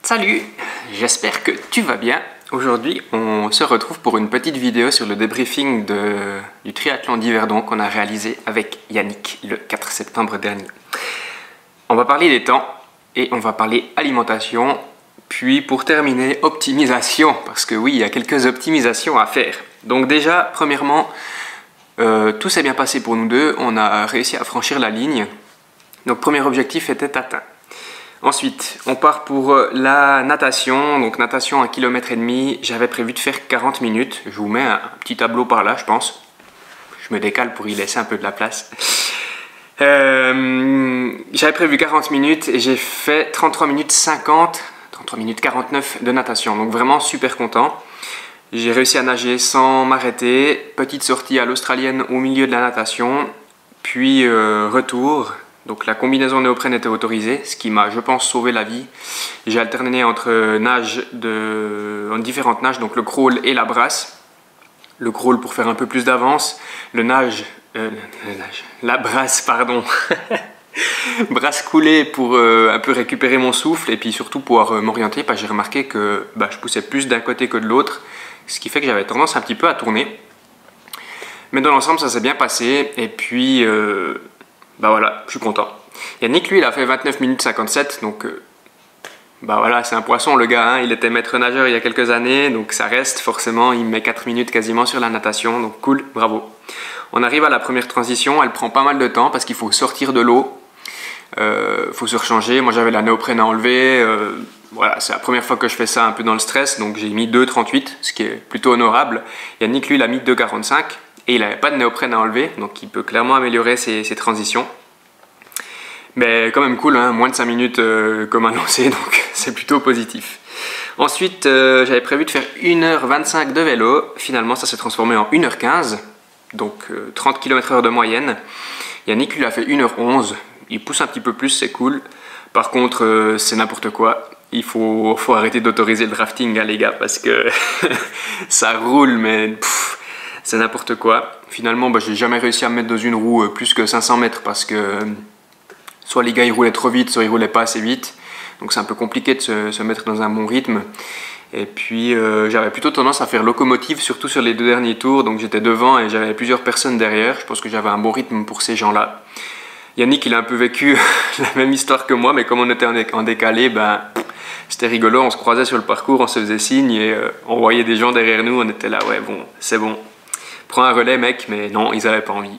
Salut, j'espère que tu vas bien. Aujourd'hui, on se retrouve pour une petite vidéo sur le débriefing du triathlon d'Yverdon qu'on a réalisé avec Yannick le 4 septembre dernier. On va parler des temps et on va parler alimentation, puis pour terminer, optimisation, parce que oui, il y a quelques optimisations à faire. Donc déjà, premièrement, tout s'est bien passé pour nous deux, on a réussi à franchir la ligne. Donc premier objectif était atteint. Ensuite, on part pour la natation, donc natation 1,5 km, j'avais prévu de faire 40 minutes, je vous mets un petit tableau par là je pense, je me décale pour y laisser un peu de la place. J'avais prévu 40 minutes et j'ai fait 33 minutes 50, 33 minutes 49 de natation, donc vraiment super content. J'ai réussi à nager sans m'arrêter, petite sortie à l'australienne au milieu de la natation, puis retour. Donc la combinaison néoprène était autorisée, ce qui m'a, je pense, sauvé la vie. J'ai alterné entre différentes nages, donc le crawl et la brasse. Le crawl pour faire un peu plus d'avance, la brasse, pardon. Brasse coulée pour un peu récupérer mon souffle et puis surtout pouvoir m'orienter, parce que j'ai remarqué que je poussais plus d'un côté que de l'autre, ce qui fait que j'avais tendance un petit peu à tourner. Mais dans l'ensemble, ça s'est bien passé et puis... voilà, je suis content. Yannick, lui, il a fait 29 minutes 57, donc voilà, c'est un poisson le gars, hein. Il était maître nageur il y a quelques années, donc ça reste forcément, il met 4 minutes quasiment sur la natation, donc cool, bravo. On arrive à la première transition, elle prend pas mal de temps parce qu'il faut sortir de l'eau, faut se rechanger, moi j'avais la néoprène à enlever, voilà, c'est la première fois que je fais ça un peu dans le stress, donc j'ai mis 2,38, ce qui est plutôt honorable. Yannick, lui, il a mis 2,45. Et il n'avait pas de néoprène à enlever, donc il peut clairement améliorer ses transitions. Mais quand même cool, hein, moins de 5 minutes comme annoncé, donc c'est plutôt positif. Ensuite, j'avais prévu de faire 1h25 de vélo. Finalement, ça s'est transformé en 1h15, donc 30 km/h de moyenne. Yannick, lui, a fait 1h11. Il pousse un petit peu plus, c'est cool. Par contre, c'est n'importe quoi. Il faut arrêter d'autoriser le drafting, hein, les gars, parce que ça roule, mais... c'est n'importe quoi. Finalement, j'ai jamais réussi à me mettre dans une roue plus que 500 mètres parce que soit les gars ils roulaient trop vite, soit ils roulaient pas assez vite. Donc c'est un peu compliqué de se mettre dans un bon rythme. Et puis j'avais plutôt tendance à faire locomotive, surtout sur les 2 derniers tours. Donc j'étais devant et j'avais plusieurs personnes derrière. Je pense que j'avais un bon rythme pour ces gens-là. Yannick, il a un peu vécu la même histoire que moi, mais comme on était en décalé, c'était rigolo. On se croisait sur le parcours, on se faisait signe et on voyait des gens derrière nous. On était là, ouais, bon, c'est bon. Prends un relais mec, mais non, ils n'avaient pas envie.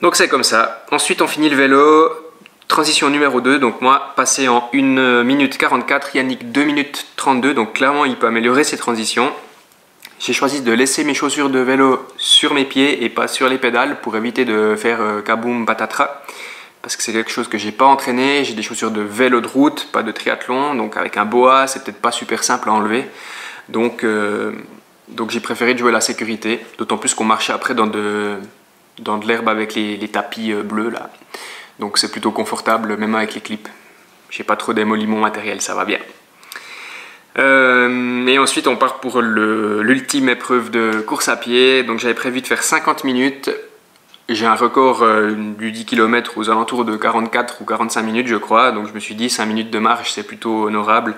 Donc c'est comme ça. Ensuite on finit le vélo, transition numéro 2, donc moi passé en 1 minute 44, Yannick 2 minutes 32, donc clairement il peut améliorer ses transitions. J'ai choisi de laisser mes chaussures de vélo sur mes pieds et pas sur les pédales pour éviter de faire kaboum patatra, parce que c'est quelque chose que j'ai pas entraîné. J'ai des chaussures de vélo de route, pas de triathlon, donc avec un boa c'est peut-être pas super simple à enlever. Donc j'ai préféré jouer la sécurité, d'autant plus qu'on marchait après dans de l'herbe avec les tapis bleus là. Donc c'est plutôt confortable même avec les clips. J'ai pas trop démoli mon matériel, ça va bien. Et ensuite on part pour l'ultime épreuve de course à pied. Donc j'avais prévu de faire 50 minutes. J'ai un record du 10 km aux alentours de 44 ou 45 minutes je crois. Donc je me suis dit 5 minutes de marche c'est plutôt honorable.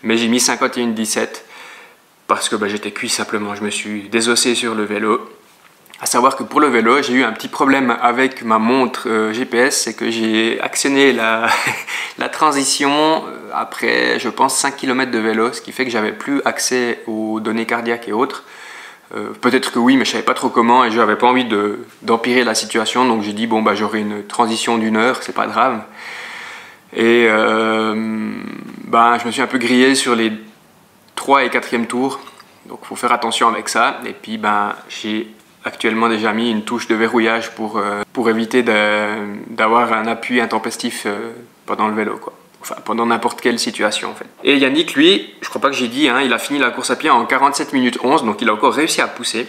Mais j'ai mis 51,17. Parce que j'étais cuit simplement, je me suis désossé sur le vélo. À savoir que pour le vélo, j'ai eu un petit problème avec ma montre GPS, c'est que j'ai actionné la transition après, je pense, 5 km de vélo, ce qui fait que j'avais plus accès aux données cardiaques et autres. Peut-être que oui, mais je savais pas trop comment et je n'avais pas envie d'empirer la situation, donc j'ai dit bon j'aurai une transition d'1 heure, c'est pas grave. Et je me suis un peu grillé sur les 3 et 4e tour, donc il faut faire attention avec ça. Et puis j'ai actuellement déjà mis une touche de verrouillage pour éviter d'avoir un appui intempestif pendant le vélo, quoi. Enfin pendant n'importe quelle situation en fait. Et Yannick, lui, je crois pas que j'ai dit, hein, il a fini la course à pied en 47 minutes 11, donc il a encore réussi à pousser.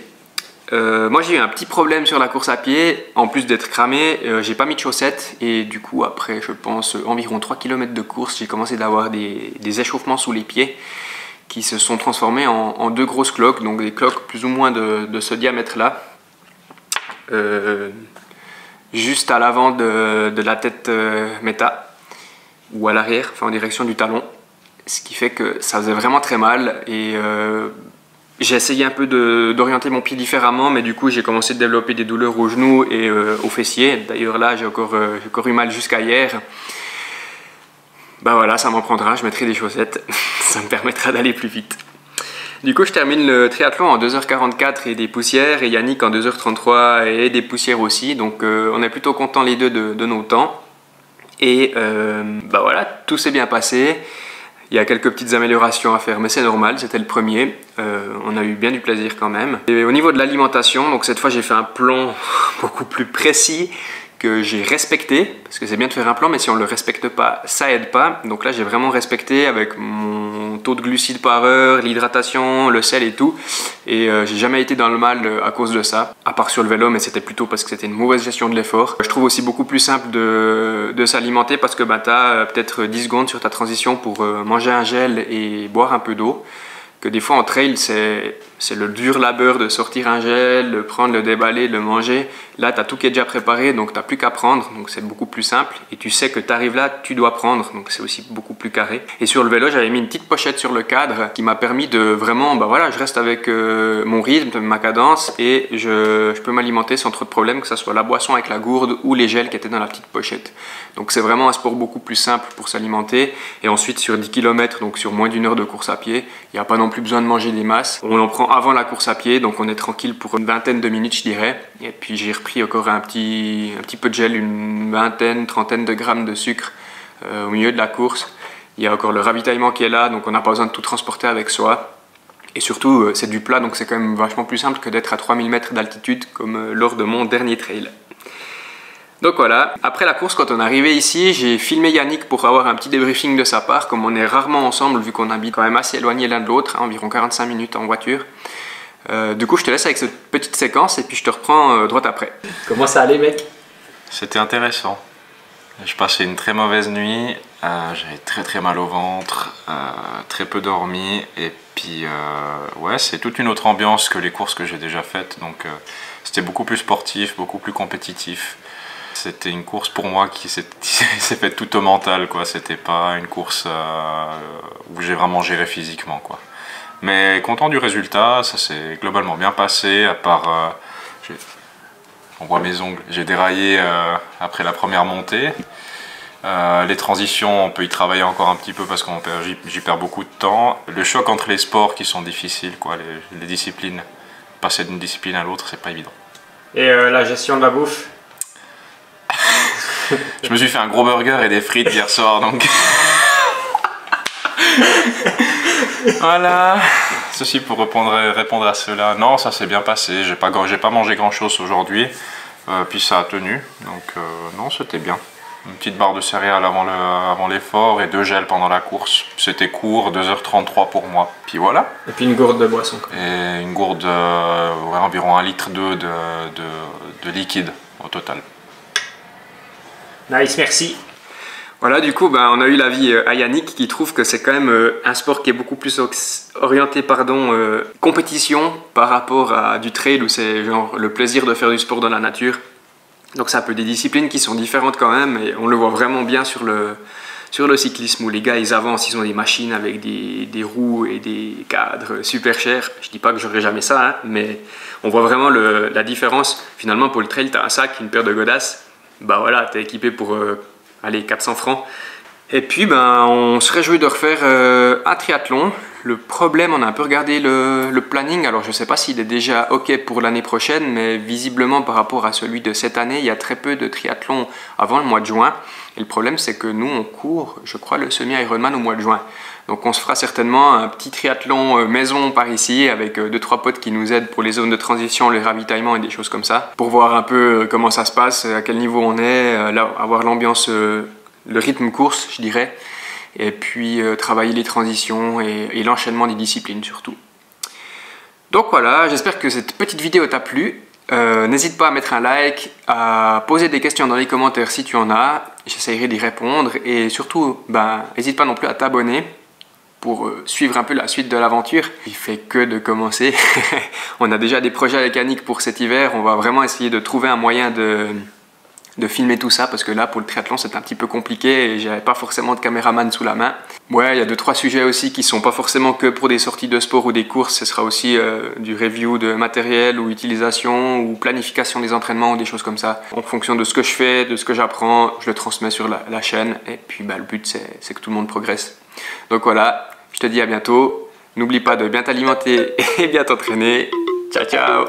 Moi j'ai eu un petit problème sur la course à pied, en plus d'être cramé, j'ai pas mis de chaussettes et du coup après je pense environ 3 km de course, j'ai commencé d'avoir des échauffements sous les pieds qui se sont transformés en 2 grosses cloques, donc des cloques plus ou moins de ce diamètre-là, juste à l'avant de la tête méta, ou à l'arrière, enfin en direction du talon. ce qui fait que ça faisait vraiment très mal et j'ai essayé un peu d'orienter mon pied différemment, mais du coup j'ai commencé à développer des douleurs aux genoux et aux fessiers. D'ailleurs là j'ai encore eu mal jusqu'à hier. Bah voilà, ça m'en prendra, je mettrai des chaussettes, ça me permettra d'aller plus vite. Du coup je termine le triathlon en 2h44 et des poussières, et Yannick en 2h33 et des poussières aussi, donc on est plutôt contents les deux de nos temps. Et bah voilà, tout s'est bien passé. Il y a quelques petites améliorations à faire, mais c'est normal, c'était le premier. On a eu bien du plaisir quand même. Et au niveau de l'alimentation, donc cette fois j'ai fait un plan beaucoup plus précis que j'ai respecté, parce que c'est bien de faire un plan, mais si on ne le respecte pas, ça aide pas. Donc là j'ai vraiment respecté avec mon taux de glucides par heure, l'hydratation, le sel et tout. Et j'ai jamais été dans le mal à cause de ça, à part sur le vélo, mais c'était plutôt parce que c'était une mauvaise gestion de l'effort. Je trouve aussi beaucoup plus simple de s'alimenter parce que bah, tu as peut-être 10 secondes sur ta transition pour manger un gel et boire un peu d'eau. Que des fois en trail c'est le dur labeur de sortir un gel, le prendre, le déballer, le manger. Là tu as tout qui est déjà préparé, donc tu n'as plus qu'à prendre, donc c'est beaucoup plus simple. Et tu sais que tu arrives là, tu dois prendre, donc c'est aussi beaucoup plus carré. Et sur le vélo j'avais mis une petite pochette sur le cadre qui m'a permis de vraiment, bah voilà, je reste avec mon rythme, ma cadence, et je peux m'alimenter sans trop de problèmes, que ce soit la boisson avec la gourde ou les gels qui étaient dans la petite pochette. Donc c'est vraiment un sport beaucoup plus simple pour s'alimenter. Et ensuite sur 10 km, donc sur moins d'une heure de course à pied, il n'y a pas non plus besoin de manger des masses. On en prend avant la course à pied, donc on est tranquille pour une vingtaine de minutes je dirais. Et puis j'ai repris encore un petit peu de gel, une vingtaine, trentaine de grammes de sucre au milieu de la course. Il y a encore le ravitaillement qui est là, donc on n'a pas besoin de tout transporter avec soi. Et surtout c'est du plat, donc c'est quand même vachement plus simple que d'être à 3000 mètres d'altitude comme lors de mon dernier trail. Donc voilà, après la course, quand on est arrivé ici, j'ai filmé Yannick pour avoir un petit débriefing de sa part, comme on est rarement ensemble vu qu'on habite quand même assez éloignés l'un de l'autre, environ 45 minutes en voiture. Du coup je te laisse avec cette petite séquence et puis je te reprends droit après. Comment ça allait mec? C'était intéressant. Je passais une très mauvaise nuit, j'avais très mal au ventre, très peu dormi, et puis ouais, c'est toute une autre ambiance que les courses que j'ai déjà faites, donc c'était beaucoup plus sportif, beaucoup plus compétitif. C'était une course pour moi qui s'est faite tout au mental, quoi. C'était pas une course où j'ai vraiment géré physiquement, quoi. Mais content du résultat, ça s'est globalement bien passé, à part... on voit mes ongles, j'ai déraillé après la première montée. Les transitions, on peut y travailler encore un petit peu parce que j'y perds beaucoup de temps. Le choc entre les sports qui sont difficiles, quoi, les disciplines. Passer d'une discipline à l'autre, c'est pas évident. Et la gestion de la bouffe? Je me suis fait un gros burger et des frites hier soir, donc... Voilà. Ceci pour répondre à cela. Non, ça s'est bien passé. J'ai pas mangé grand chose aujourd'hui. Puis ça a tenu. Donc non, c'était bien. Une petite barre de céréales avant l'effort et 2 gels pendant la course. C'était court, 2h33 pour moi. Puis voilà. Et puis une gourde de boisson. Et une gourde, ouais, environ 1,2 litre de liquide au total. Nice, merci. Voilà, du coup, on a eu l'avis à Yannick qui trouve que c'est quand même un sport qui est beaucoup plus orienté compétition par rapport à du trail où c'est genre le plaisir de faire du sport dans la nature. Donc c'est un peu des disciplines qui sont différentes quand même et on le voit vraiment bien sur le cyclisme où les gars ils avancent, ils ont des machines avec des roues et des cadres super chers. Je dis pas que j'aurais jamais ça, hein, mais on voit vraiment la différence. Finalement pour le trail, tu as un sac, une paire de godasses. Bah voilà, tu es équipé pour allez, 400 francs. Et puis on se réjouit de refaire un triathlon. Le problème, on a un peu regardé le planning, alors je ne sais pas s'il est déjà ok pour l'année prochaine, mais visiblement par rapport à celui de cette année, il y a très peu de triathlons avant le mois de juin. Et le problème, c'est que nous, on court, je crois, le semi-Ironman au mois de juin. Donc on se fera certainement un petit triathlon maison par ici, avec 2-3 potes qui nous aident pour les zones de transition, le ravitaillement et des choses comme ça, pour voir un peu comment ça se passe, à quel niveau on est, là, avoir l'ambiance, le rythme course, je dirais, et puis travailler les transitions et l'enchaînement des disciplines surtout. Donc voilà, j'espère que cette petite vidéo t'a plu. N'hésite pas à mettre un like, à poser des questions dans les commentaires si tu en as, j'essaierai d'y répondre et surtout, n'hésite pas non plus à t'abonner pour suivre un peu la suite de l'aventure. Il fait que de commencer. On a déjà des projets avec Yannick pour cet hiver, on va vraiment essayer de trouver un moyen de de filmer tout ça, parce que là pour le triathlon c'était un petit peu compliqué et j'avais pas forcément de caméraman sous la main. Ouais, il y a 2-3 sujets aussi qui sont pas forcément que pour des sorties de sport ou des courses, ce sera aussi du review de matériel ou utilisation ou planification des entraînements ou des choses comme ça. En fonction de ce que je fais, de ce que j'apprends, je le transmets sur la chaîne et puis le but c'est que tout le monde progresse. Donc voilà, je te dis à bientôt. N'oublie pas de bien t'alimenter et bien t'entraîner. Ciao ciao!